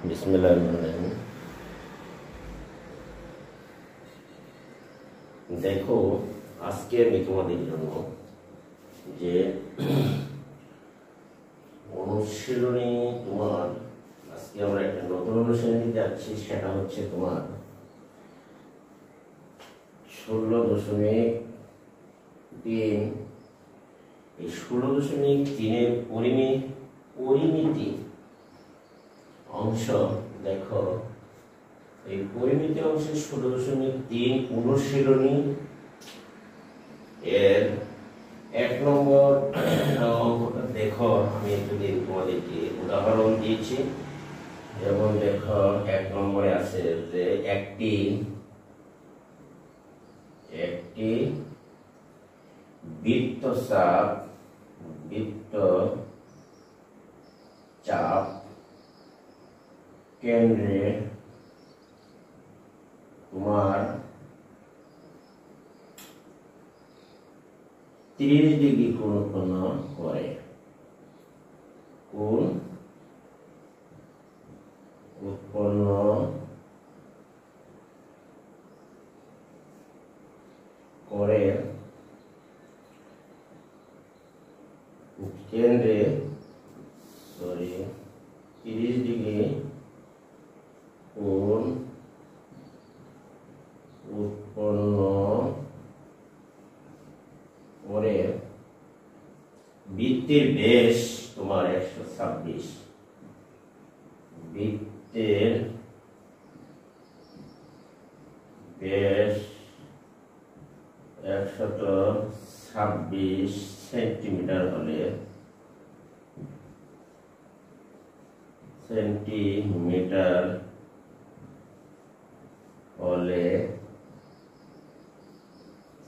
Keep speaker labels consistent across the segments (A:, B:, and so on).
A: বিসমিল্লাহির। দেখো, আজকে আমি তোমাদের জন্য যে অনুশীলনী তোমার আজকে আমরা একটা নতুন অনুশীলনী যাচ্ছি, সেটা হচ্ছে তোমার 16.3। এই 16.3-এর পরিমিতি অংশ। দেখো, এই পরিমিতি অংশে 16.3 অনুশীলনী এর 1 নম্বর অঙ্কটা দেখো। আমি যদি তোমাদেরকে উদাহরণ দিয়েছি, যেমন দেখো 1 নম্বরে আছে যে একটি বৃত্তচাপ কেন্দ্রে তোমার 30 ডিগ্রি কোণ উৎপন্ন করে। কোণ উৎপন্ন করে কেন্দ্রে 30 ডিগ্রি কোণ উৎপন্ন করে বৃত্তের ব্যাস তোমার 126। বৃত্তের ব্যাস 126 সেন্টিমিটার হলে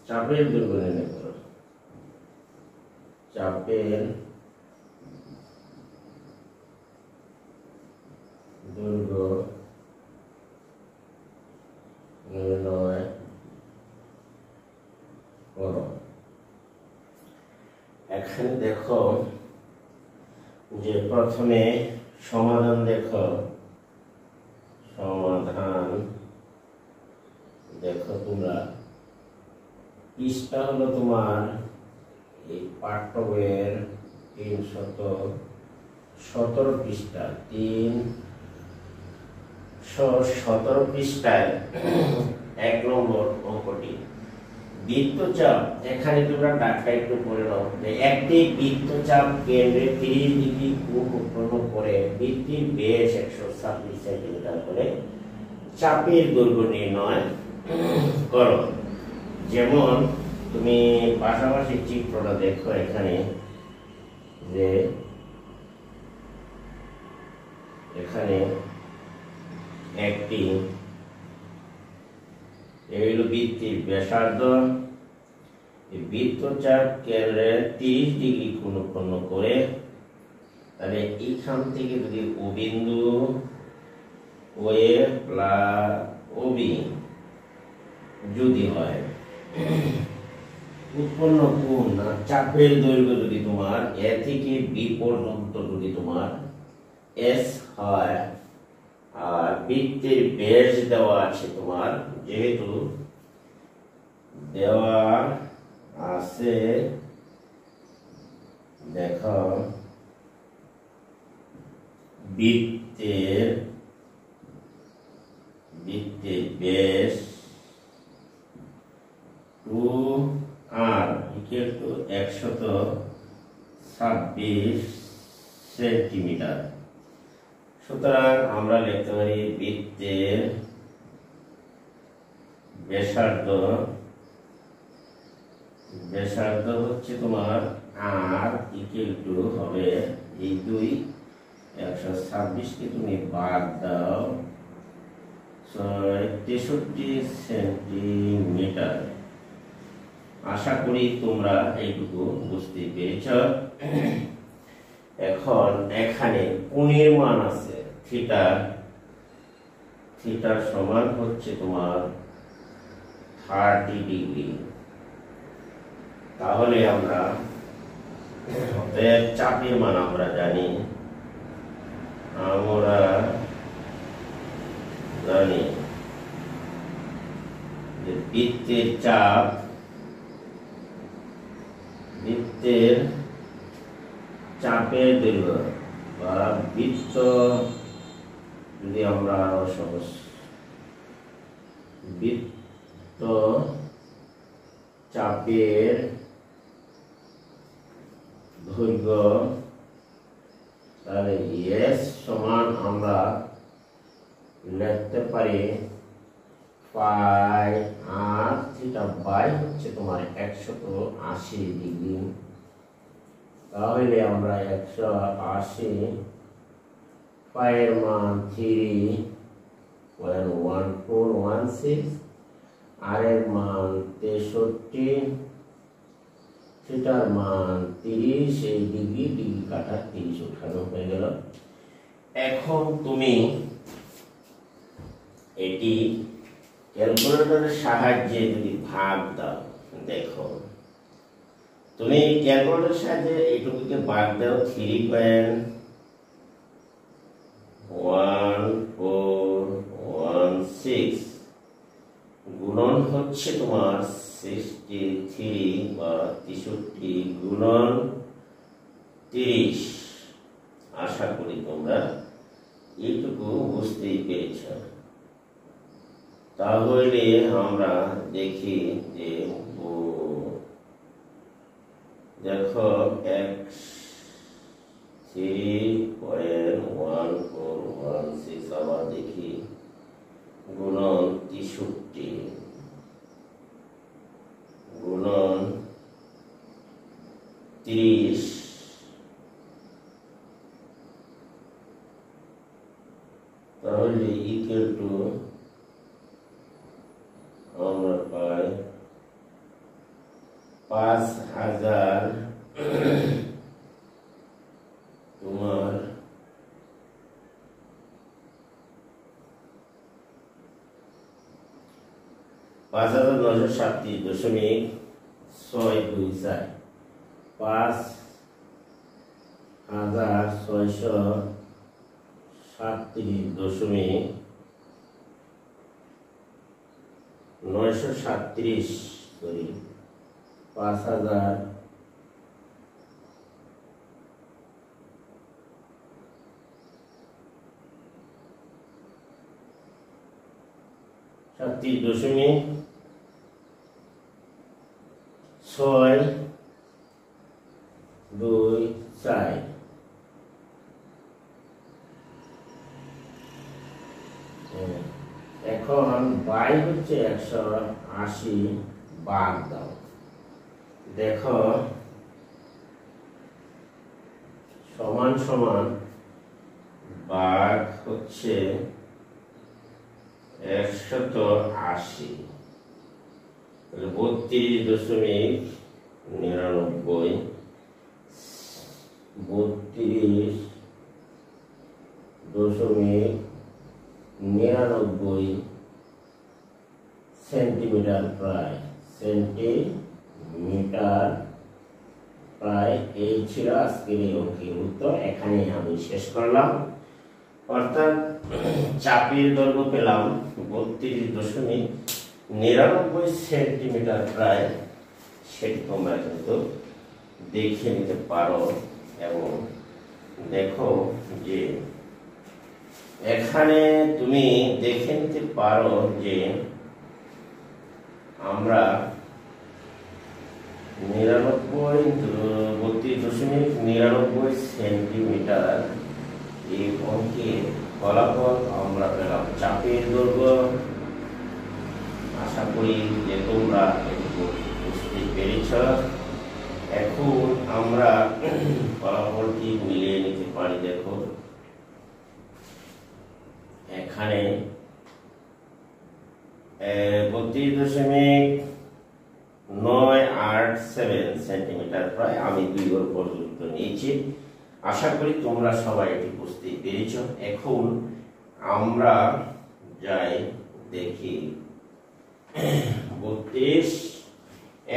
A: চাপের দৈর্ঘ্য নির্ণয় করো। চাপের দৈর্ঘ্য নির্ণয় করো। এখানে দেখো যে প্রথমে সমাধান দেখো। সমাধান দেখো তোমরা, পৃষ্ঠা হলো তোমার এই পাঠ্য বইয়ের 317 পৃষ্ঠা। 317 পৃষ্ঠায় 1 নম্বর অঙ্কটি বৃত্তচাপ। এখানে তোমরা ডাকটা একটু পড়ে নাও যে একটি বৃত্তচাপ কেন্দ্রে 30 ডিগ্রি কোণ উৎপন্ন করে বৃত্তের ব্যাস 126 সেন্টিমিটার করে চাপের দৈর্ঘ্য নির্ণয় করো। যেমন তুমি পাশাপাশি চিত্রটা দেখো, এখানে যে একটি এইগুলো বৃত্তের ব্যাসার্ধ, বৃত্তচাপ কেন্দ্রে 30 ডিগ্রি কোণ উৎপন্ন করে। তাহলে এইখান থেকে যদি ও বিন্দু ওএ প্লাস ওবি যদি হয়, উৎপন্ন কোণ চাপের দৈর্ঘ্য যদি তোমার এ থেকে বি পর্যন্ত যদি তোমার এস হয়, আর বৃত্তের ব্যাস দেওয়া আছে তোমার, যেহেতু দেওয়া আছে দেখো বৃত্তের ব্যাস 2r = 126 সেন্টিমিটার। সুতরাং আমরা লিখতে পারি বৃত্তের ব্যাসার্ধ হচ্ছে তোমার r = হবে এই 2, 126 কে তুমি বাদ দাও 63 সেন্টিমিটার। আশা করি তোমরা এইটুকু বুঝতে পেরেছ। এখন এখানে কোণের মান আছে থিটা সমান হচ্ছে তোমার 30 ডিগ্রি। তাহলে আমরা চাপের মান আমরা জানি, আমরা বৃত্তের চাপ, বৃত্তের চাপের দৈর্ঘ্য বা বৃত্ত, যদি আমরা আরো সহজ, বৃত্ত চাপের দৈর্ঘ্য, তাহলে এস সমান আমরা লিখতে পারি পাই আর থিটা বাই হচ্ছে তোমার 180 ডিগ্রি। তাহলে আমরা 180 পায়ের মান 3.1416, আর এর মান 63, থিটার মান 30, এই ডিগ্রি ডিগ্রি কাটা 30 উঠানো হয়ে গেল। এখন তুমি এটি ক্যালকুলেটরের সাহায্যে যদি ভাগ দাও, দেখো তুমি ক্যালকুলেটরের সাহায্যে এইটুকুকে ভাগ দাও 3.1416 গুণন হচ্ছে তোমার 63 বা 63 গুণন 30। আশা করি তোমরা এইটুকু বুঝতেই পেরেছ। তাহলে আমরা দেখি যে দেখো 3.1416 আবার দেখি গুণন 63 গুণন 30, তাহলে ইকুয়াল টু আমরা পাই 5000 তোমার 5937.624, 5637.937, সরি 5000 37.624। এখন বাই হচ্ছে 180 বাদ দাও, দেখো সমান সমান ভাগ হচ্ছে 180, তাহলে 32.99 সেন্টিমিটার প্রায়। এই ছিল আজকের এই অঙ্কের উত্তর। এখানে আমি শেষ করলাম। অর্থাৎ চাপের দৈর্ঘ্য পেলাম 32.99 সেন্টিমিটার প্রায়। সেটি তোমরা কিন্তু দেখে নিতে পারো এবং দেখো যে এখানে তুমি দেখে নিতে পারো যে আমরা 32.99 সেন্টিমিটার এই অঙ্কের ফলাফল আমরা পেলাম চাপের দৈর্ঘ্য। আশা করি যে তোমরা এটুকু বুঝতে পেরেছ। এখন আমরা ফলাফলটি মিলিয়ে নিতে পারি। দেখো এখানে 32.987 সেন্টিমিটার প্রায় আমি 2 ঘর পর্যন্ত নিয়েছি। আশা করি তোমরা সবাই এটি বুঝতে পেরেছ। এখন আমরা যাই দেখি 32।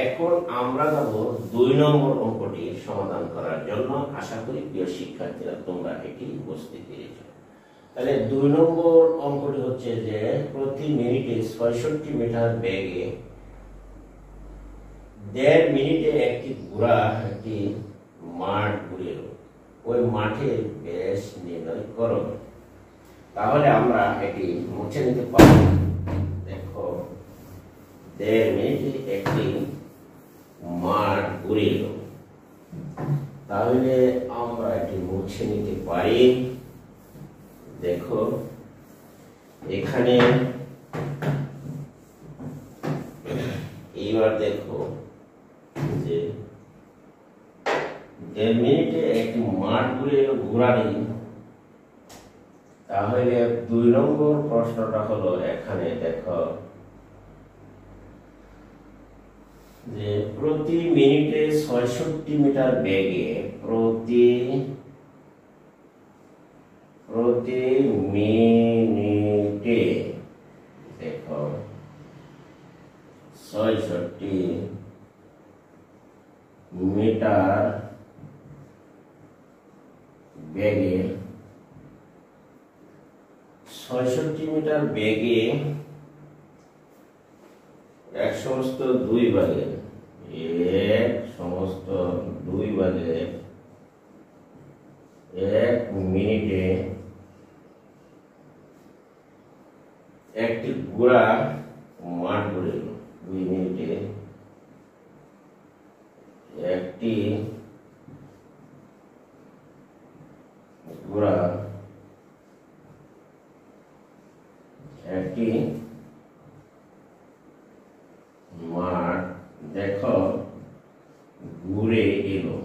A: এখন আমরা যাব 2 নম্বর অঙ্কটি সমাধান করার জন্য। আশা করি প্রিয় শিক্ষার্থীরা তোমরা এটি বুঝতে পেরেছ। তাহলে 2 নম্বর অঙ্কটি হচ্ছে যে প্রতি মিনিটে 66 মিটার বেগে 1.5 মিনিটে একটি ঘোড়া একটি মাঠ ঘুরে ওই মাঠের ব্যাস নির্ণয় করো। তাহলে আমরা এটি মুছে নিতে পারি। দেখো 1.5 মিনিটে একটি মাঠ ঘুরে তাহলে আমরা এটি মুছে নিতে পারি। দেখো এখানে এইবার দেখো যে 1.5 মিনিটে একটি মাঠ ঘুরানি। তাহলে 2 নম্বর প্রশ্নটা হলো এখানে দেখো যে প্রতি মিনিটে 66 মিটার বেগে প্রতি মিনিটে দেখো 66 মিটার বেগে 66 মিটার বেগে এক সমস্ত 2 ভাগে 1 মিনিটে একটি ঘোড়া মাঠ ঘুরে 2 মিনিটে একটি ঘোড়া একটি মাঠ দেখো ঘুরে এলো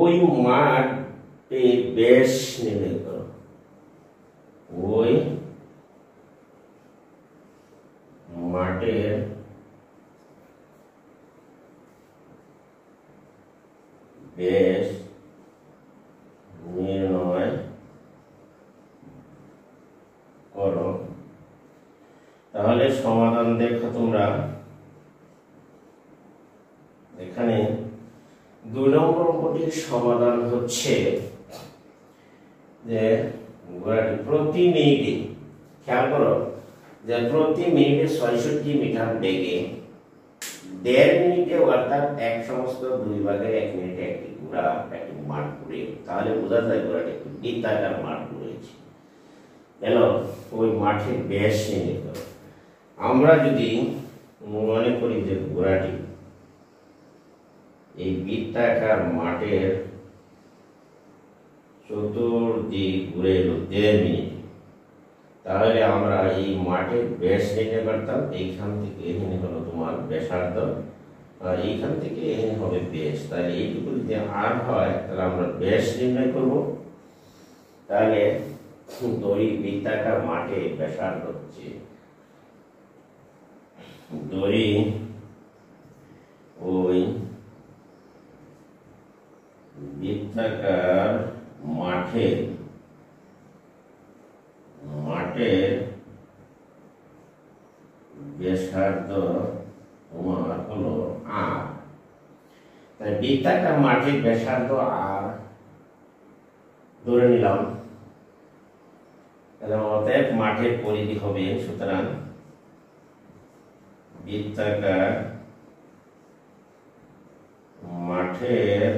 A: ওই মাঠে ব্যাস নির্ণয় করো। ওই মাঠের ব্যাস নির্ণয় করো। তাহলে সমাধান দেখো তোমরা এখানে 2 নম্বর অঙ্কটির সমাধান হচ্ছে যে ঘোড়াটি প্রতি মিনিটে, খেয়াল করো যে প্রতি মিনিটে 66 মিটার বেগে 1.5 মিনিটে অর্থাৎ এক সমস্ত 2 ভাগের 1 মিনিটে একটি ঘোড়া একটি মাঠ ঘুরে। তাহলে বোঝা যায় ঘোড়াটি একটি বৃত্তাকার মাঠ ঘুরেছে। এলো ওই মাঠের ব্যাস নির্ণয় করো। আমরা যদি মনে করি যে ঘোড়াটি এই বৃত্তাকার মাঠের চতুর্দিক ঘুরে এলো 1.5 মিনিট, তাহলে আমরা এই মাঠের ব্যাস নির্ণয় করতাম। এইখান থেকে এখানে হলো তোমার ব্যাসার্ধ আর এইখান থেকে এখানে হবে ব্যাস। তাহলে এইটুকু যদি আর হয় তাহলে আমরা ব্যাস নির্ণয় করব। তাহলে দড়ি বৃত্তাকার মাঠে ব্যাসার্ধ হচ্ছে দড়ি ওই বৃত্তাকার মাঠের ব্যাসার্ধ তোমার হলো আর। তাই বৃত্তাকার মাঠের ব্যাসার্ধ আর ধরে নিলাম। তাহলে অতএব মাঠের পরিধি হবে, সুতরাং বৃত্তাকার মাঠের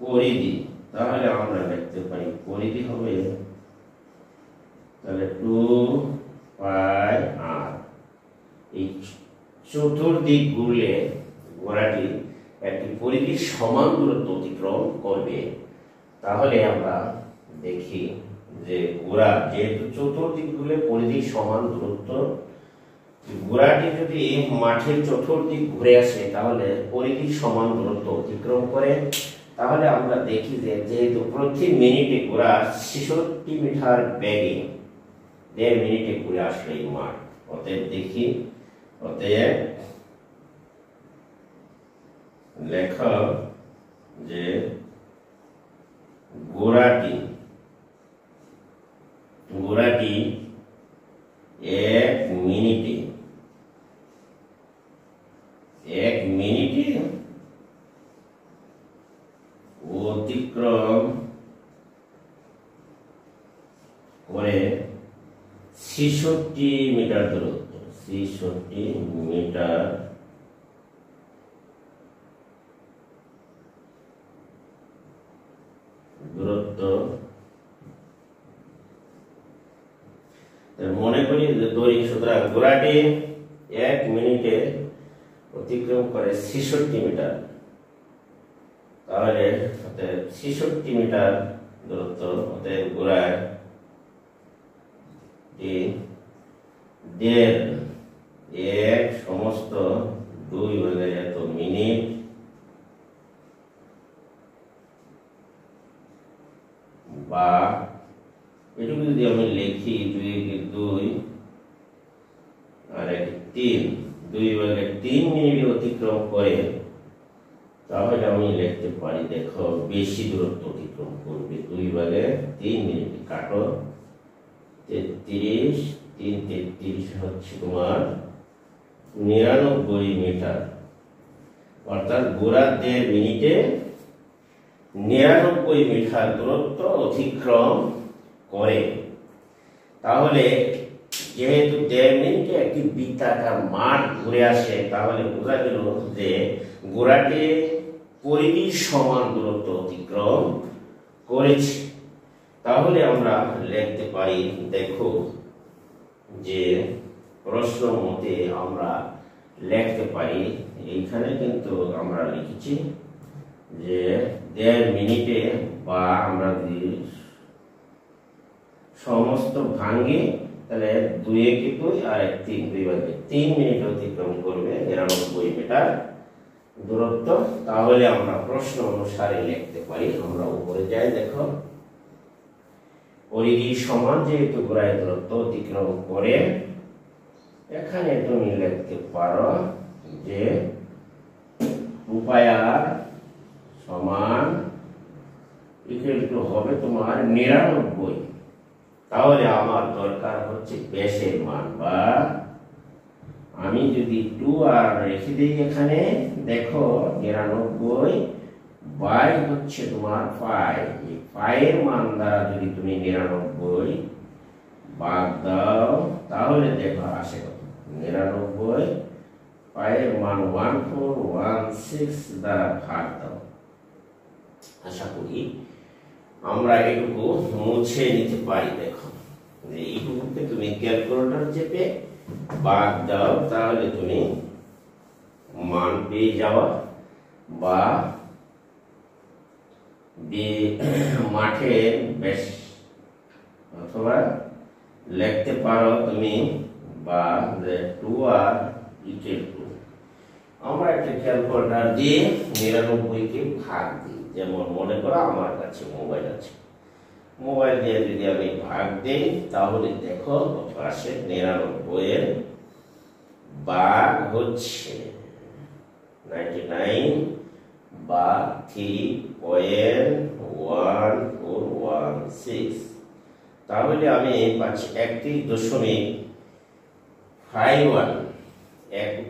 A: পরিধি, তাহলে আমরা লিখতে পারি পরিধি হবে তাহলে 2πr। এই চতুর্দিক ঘুরলে ঘোড়াটি একটি পরিধির সমান দূরত্ব অতিক্রম করবে। তাহলে আমরা দেখি যে ঘোড়া যেহেতু চতুর্দিক ঘুরলে পরিধির সমান দূরত্ব, ঘোড়াটি যদি মাঠের চতুর্দিক ঘুরে আসে তাহলে পরিধির সমান দূরত্ব অতিক্রম করে। তাহলে আমরা দেখি যে যেহেতু প্রতি মিনিটে ঘোড়া 66 মিটার বেগে 1.5 মিনিটে ঘুরে আসলে এই মাঠ, অতএব দেখি অতএব লেখ যে ঘোড়াটি 1 মিনিটে অতিক্রম করে 66 মিটার দূরত্ব, 66 মিটার দূরত্ব। মনে করি যে দৈর্ঘ্য, সুতরাং ঘোড়াটি 1 মিনিটে অতিক্রম করে 66 মিটার, তাহলে 66 মিটার দূরত্ব। অতএব ঘোড়ার দেড় এক সমস্ত 2 ভাগের এত মিনিট বা এটুকু যদি আমি লিখি 2 আর 3, 2 ভাগের 3 মিনিট অতিক্রম করে, তাহলে আমি লিখতে পারি, দেখো বেশি দূরত্ব অতিক্রম করবে। 2 ভাগের 3 মিনিট কাটো, 33, 3 33 হচ্ছে তোমার 99 মিটার। অর্থাৎ ঘোড়া 1.5 মিনিটে 99 মিটার দূরত্ব অতিক্রম করে। তাহলে যেহেতু 1.5 মিনিটে একটি বৃত্তাকার মাঠ ঘুরে আসে, তাহলে বোঝা গেল যে ঘোড়াটি পরিধির সমান দূরত্ব অতিক্রম করেছে। তাহলে আমরা লিখতে পারি, দেখো যে প্রশ্ন মতে আমরা লিখতে পারি, এইখানে কিন্তু আমরা লিখেছি যে 1.5 মিনিটে, বা আমরা যদি সমস্ত ভাঙ্গি তাহলে 2 একে 2 আর 3 2 ভাগে 3 মিনিট অতিক্রম করবে 99 মিটার দূরত্ব। তাহলে আমরা প্রশ্ন অনুসারে লিখতে পারি। আমরা উপরে যাই, দেখো পরিধি সমান যেহেতু ঘোড়ায় দূরত্ব অতিক্রম করে, এখানে তুমি লিখতে পারো যে 2πr সমান ইকুয়াল টু হবে তোমার 99। তাহলে আমার দরকার হচ্ছে ব্যাসের মান, বা আমি যদি 2r রেখে দিই এখানে, দেখো 99 বাই হচ্ছে তোমার 5, এই 5 এর মান দ্বারা যদি তুমি 99 ভাগ দাও, তাহলে দেখো আসে কত, 99 5 এর মান 1416 দ্বারা ভাগ দাও। আশা করি আমরা এটুকু মুছে নিতে পারি। দেখো যে এইটুকুকে তুমি ক্যালকুলেটর চেপে ভাগ দাও, তাহলে তুমি মান পেয়ে যাওয়া, বা মাঠের ব্যাস, অথবা লিখতে পারো তুমি, বা 2r ইকুয়াল টু, আমরা একটা ক্যালকুলেটর দিয়ে 99 কে ভাগ দিই। যেমন মনে করো আমার কাছে মোবাইল আছে, মোবাইল দিয়ে যদি আমি ভাগ দেই, তাহলে দেখো কত আসে, 99 এর ভাগ হচ্ছে 99 বা 3.1416। তাহলে আমি পাচ্ছি 31.51,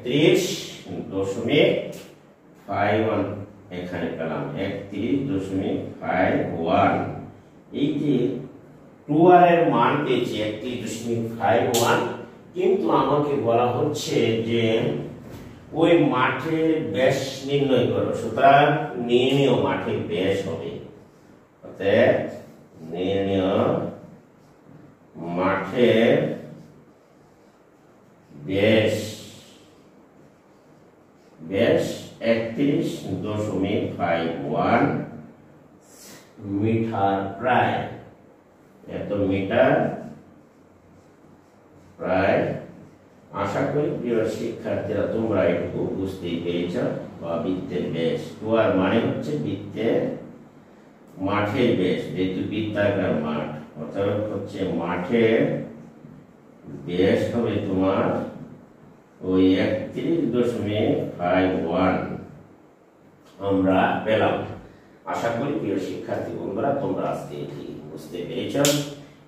A: 31.51 এখানে পেলাম 31.51। এই যে 2r এর মান পেয়েছি 31.51, কিন্তু আমাকে বলা হচ্ছে যে ওই মাঠের ব্যাস নির্ণয় করো। সুতরাং নির্ণয় মাঠের ব্যাস হবে, অর্থাৎ নির্ণয় মাঠের ব্যাস 31.51 মিটার, প্রায় এত মিটার প্রায়। আশা করি প্রিয় শিক্ষার্থীরা তোমরা একটু বুঝতেই পেরেছ। বা বৃত্তের ব্যাস, 2r মানে হচ্ছে বৃত্তের মাঠের ব্যাস, যেহেতু বৃত্তাকার মাঠ, অর্থাৎ হচ্ছে মাঠের ব্যাস হবে তোমার ওই 31.51 আমরা পেলাম। আশা করি প্রিয় শিক্ষার্থী বন্ধুরা তোমরা আজকে এটি বুঝতে পেরেছ।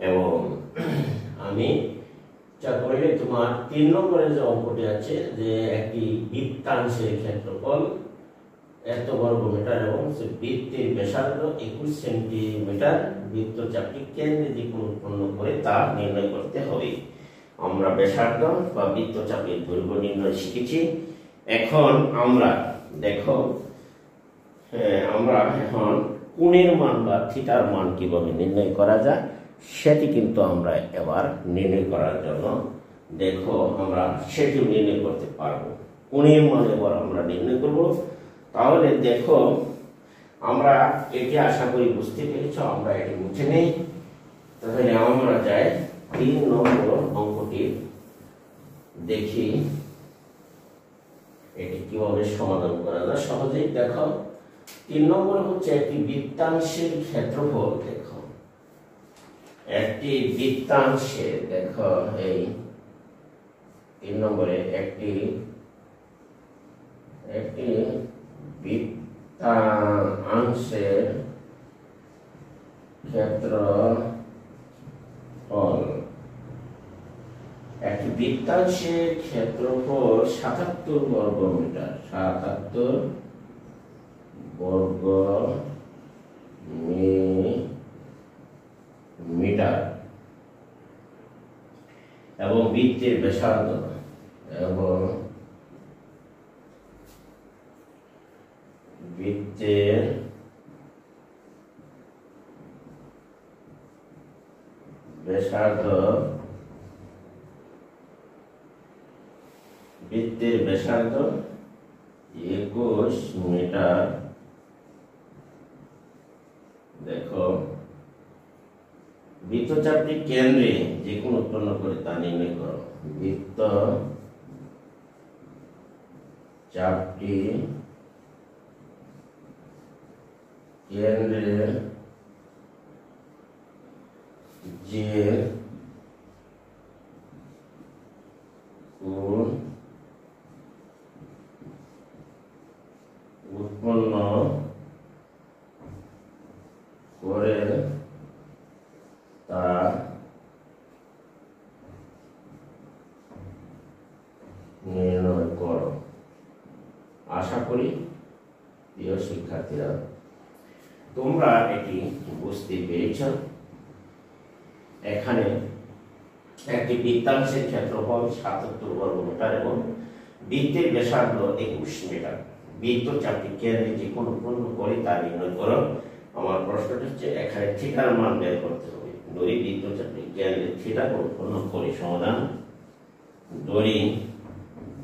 A: এবং আমি যা করলে তোমার 3 নম্বরের যে অঙ্কটি আছে, যে একটি বৃত্তাংশের ক্ষেত্রফল এত বর্গ মিটার এবং বৃত্তের ব্যাসার্ধ 21 সেন্টিমিটার। বৃত্তচাপটি কেন্দ্রে যে কোণ উৎপন্ন করে তা নির্ণয় করতে হবে। আমরা ব্যাসার্ধ বা বৃত্তচাপের দৈর্ঘ্য নির্ণয় শিখেছি। এখন আমরা দেখো, আমরা এখন কোণের মান বা থিটার মান কিভাবে নির্ণয় করা যায় সেটি কিন্তু আমরা এবার নির্ণয় করার জন্য দেখো আমরা সেটিও নির্ণয় করতে পারবো। কোণের মান এবার আমরা নির্ণয় করব। তাহলে দেখো, আমরা এটি আশা করি বুঝতে পেরেছ। আমরা এটি মুছে নেই। তাহলে আমরা যাই 3 নম্বর অঙ্কটি দেখি এটি কিভাবে সমাধান করা যায় সহজেই। দেখো 3 নম্বরে হচ্ছে একটি বৃত্তাংশের ক্ষেত্রফল। দেখো একটি বৃত্তাংশের, দেখো এই 3 নম্বরে একটি বৃত্তাংশের ক্ষেত্রফল, একটি বৃত্তাংশের ক্ষেত্রফল 77 বর্গ মিটার। 77 বর্গ মিটার এবং বৃত্তের ব্যাসার্ধ এবং বৃত্তের ব্যাসার্ধ 21 মিটার। দেখো বৃত্তচাপটি কেন্দ্রে যে কোণ উৎপন্ন করে তা নির্ণয় করো। বৃত্তচাপটি কেন্দ্রে যে কোণ উৎপন্ন করে তা নির্ণয় করো। আশা করি প্রিয় শিক্ষার্থীরা তোমরা এটি বুঝতে পেরেছ। এখানে একটি বৃত্তাংশের ক্ষেত্রফল 77 বর্গ মিটার এবং বৃত্তের ব্যাসার্ধ 21 মিটার। বৃত্তচাপটি কেন্দ্রে যে কোণ উৎপন্ন করে তা নির্ণয় করো। আমার প্রশ্নটা হচ্ছে এখানে থিটার মান বের করতে হবে। ধরি বৃত্তচাপটি কেন্দ্রে থিটা কোণ উৎপন্ন করে। সমাধান: ধরি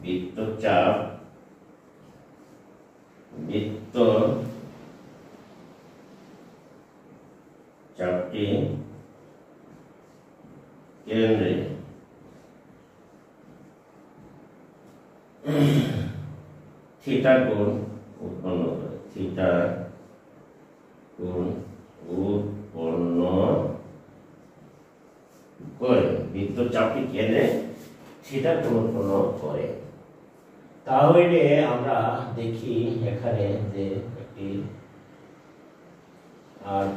A: বৃত্তচাপটি কেন্দ্রে থিটা কোণ উৎপন্ন করে। থিটা কোণ উৎপন্ন করে। বৃত্তচাপটি কেন্দ্রে থিটা কোণ উৎপন্ন করে। তাহলে আমরা দেখি এখানে যে একটি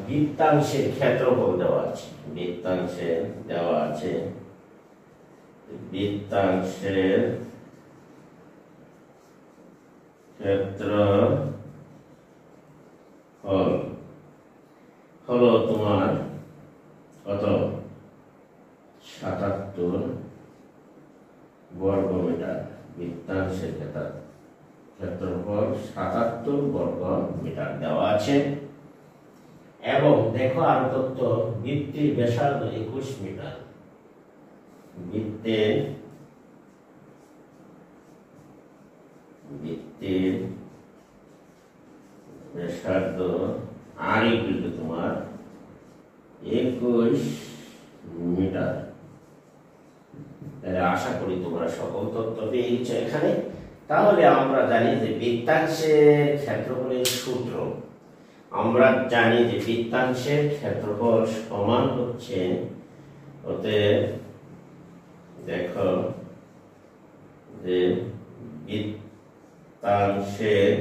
A: বৃত্তাংশের ক্ষেত্রফল দেওয়া আছে। বৃত্তাংশের ক্ষেত্রফল হলো তোমার কত? 77 বর্গ মিটার। বৃত্তাংশের ক্ষেত্রফল 77 বর্গ মিটার দেওয়া আছে। এবং দেখো আর তথ্য, বৃত্তের ব্যাসার্ধ 21 মিটার। বৃত্তের ব্যাসার্ধ আর ইকুয়াল তোমার 21 মিটার। তাহলে আশা করি তোমরা সকল তথ্য পেয়ে গেছো এখানে। তাহলে আমরা জানি যে বৃত্তাংশের ক্ষেত্রফলের সূত্র, আমরা জানি যে বৃত্তাংশের ক্ষেত্রফল সমান হচ্ছে, অতএব দেখো যে বৃত্তাংশের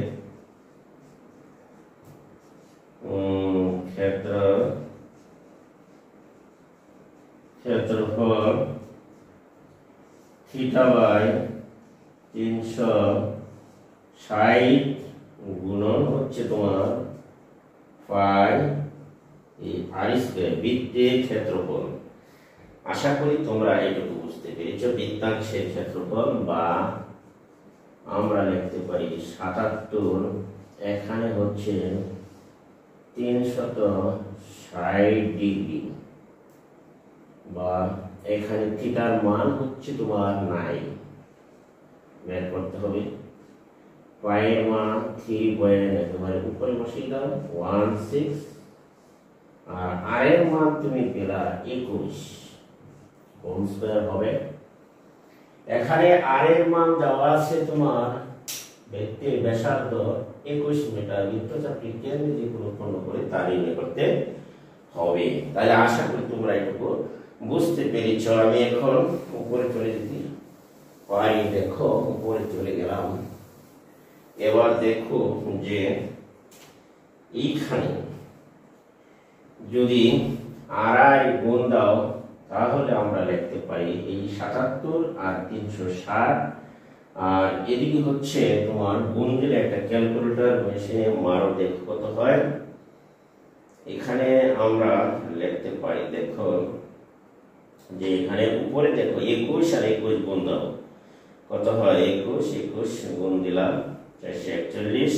A: ক্ষেত্রফল থিটা বাই 360 গুণন হচ্ছে তোমার পাই আর স্কয়ার, বৃত্তের ক্ষেত্রফল। আশা করি তোমরা এটুকু বুঝতে পেরেছো। বৃত্তাংশের ক্ষেত্রফল বা আমরা লিখতে পারি 77, এখানে হচ্ছে 360 ডিগ্রি, বা এখানে থিটার মান হচ্ছে তোমার 9 বের করতে হবে। পায়ের মান 3 একেবারে উপরে বসিয়ে দাও 16, আর আর এর মান তুমি পেলা 21 হোল স্কয়ার হবে। এখানে আর এর মান দেওয়া আছে তোমার বৃত্তের ব্যাসার্ধ 21 মিটার, বৃত্তচাপটি কেন্দ্রে যে উৎপন্ন করে তা নির্ণয় করতে হবে। তাহলে আশা করি তোমরা এটুকু বুঝতে পেরেছ। আমি এখন উপরে চলে যেতে পারি। দেখো উপরে চলে গেলাম। এবার দেখো যে এইখানে যদি আড়াই গুণ দাও তাহলে আমরা লিখতে পারি এই 77 আর 360, আর এদিকে হচ্ছে তোমার গুণ দিলে একটা ক্যালকুলেটর মেশিনে মারো, দেখো কত হয়। এখানে আমরা লিখতে পারি, দেখো যে এখানে উপরে দেখো 21 আর 21 গুণ দাও কত হয়, 21 গুণ দিলাম 441,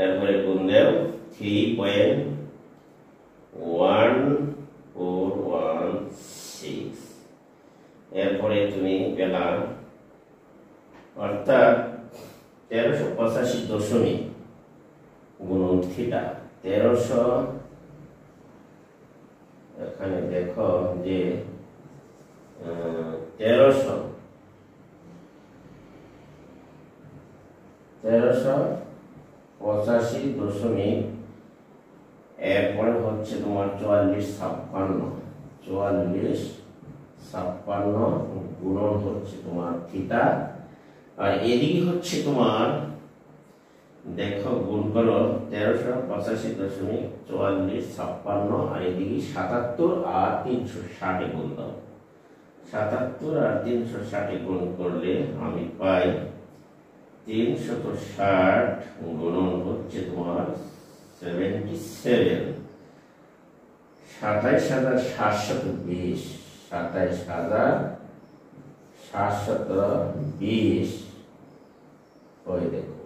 A: এরপরে গুণ দাও 3.1416, এরপরে তুমি পেলা অর্থাৎ 1385 দশমিক গুণন থিটা। 1300, এখানে দেখো যে 1385 দশমিক, এরপরে হচ্ছে তোমার 4456 গুণন হচ্ছে তোমার থিটা, আর এদিকে হচ্ছে তোমার দেখো গুণ করো 1385.4456, আর এদিকে 77 আর 360 গুণ দাও। 77 আর 360 গুণ করলে আমি পাই 360 গুণন হচ্ছে তোমার 77, 27720, 27720 ওই দেখো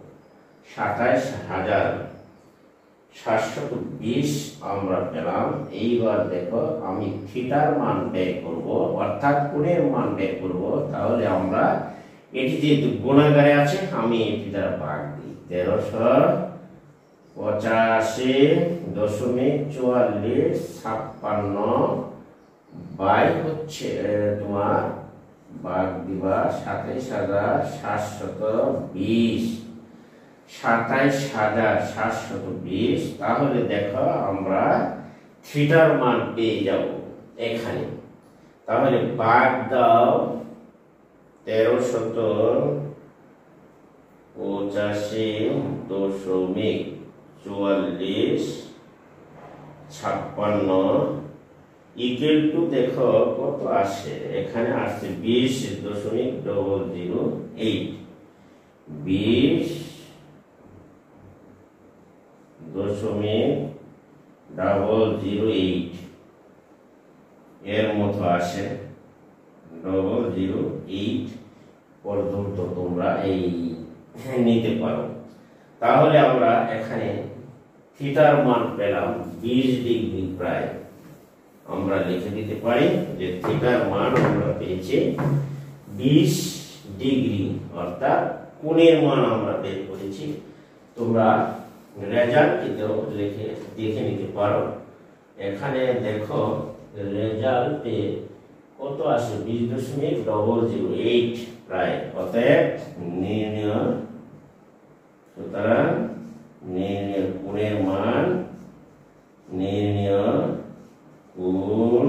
A: 27720 আমরা পেলাম। এইবার দেখো আমি থিটার মান বের করব, অর্থাৎ কোণের মান বের করব। তাহলে আমরা এটি যেহেতু গুণাকারে আছে আমি এটি দ্বারা ভাগ দিই। 1385.4456 বাই হচ্ছে তোমার ভাগ দিবা 27720, 27720। তাহলে দেখো আমরা থিটার মান পেয়ে যাব এখানে। তাহলে ভাগ দাও 1385.4456 ইকুয়াল টু দেখো কত আসে, এখানে আসছে 20.008, 20.008 এর মতো আসে। 008 পর্যন্ত তোমরা এই নিতে পারো। তাহলে আমরা এখানে থিটার মান পেলাম 20 ডিগ্রি প্রায়। আমরা লিখে দিতে পারি যে থিটার মান আমরা পেয়েছি 20 ডিগ্রি, অর্থাৎ কোণের মান আমরা বের করেছি। তোমরা রেজাল্টটিতেও লিখে দেখে নিতে পারো। এখানে দেখো রেজাল্টে কত আসে, 20.008 প্রায়। অতএব নির্ণয়, সুতরাং নির্ণয় কোণের মান, নির্ণয় কোণ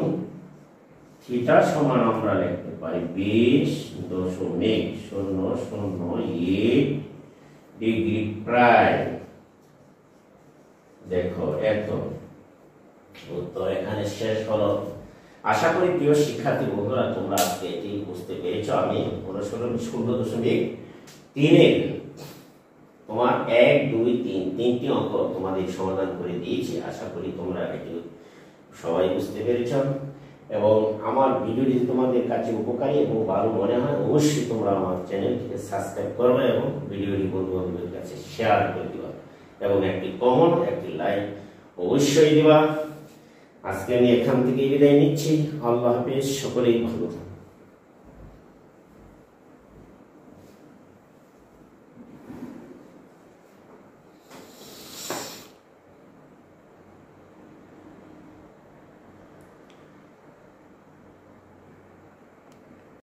A: থিটা সমান আমরা লিখতে পারি 20.008 ডিগ্রি প্রায়। দেখো এত উত্তর এখানে শেষ হলো। আশা করি প্রিয় শিক্ষার্থী বন্ধুরা তোমরা আজকে এটি বুঝতে পেরেছ। আমি 0.3 এর তোমার 1 2 3 তিনটি অঙ্ক তোমাদের সমাধান করে দিয়েছি। আশা করি তোমরা এটি সবাই বুঝতে পেরেছ এবং আমার ভিডিওটি তোমাদের কাছে উপকারী এবং ভালো মনে হয় অবশ্যই তোমরা আমার চ্যানেলটিকে সাবস্ক্রাইব করবে এবং ভিডিওটি বন্ধু বান্ধবের কাছে শেয়ার করে দিবা এবং একটি কমেন্ট একটি লাইক অবশ্যই দিবা। আজকে আমি এখান থেকে বিদায় নিচ্ছি। আল্লাহ হাফেজ, সকলেই ভালো থাকবে।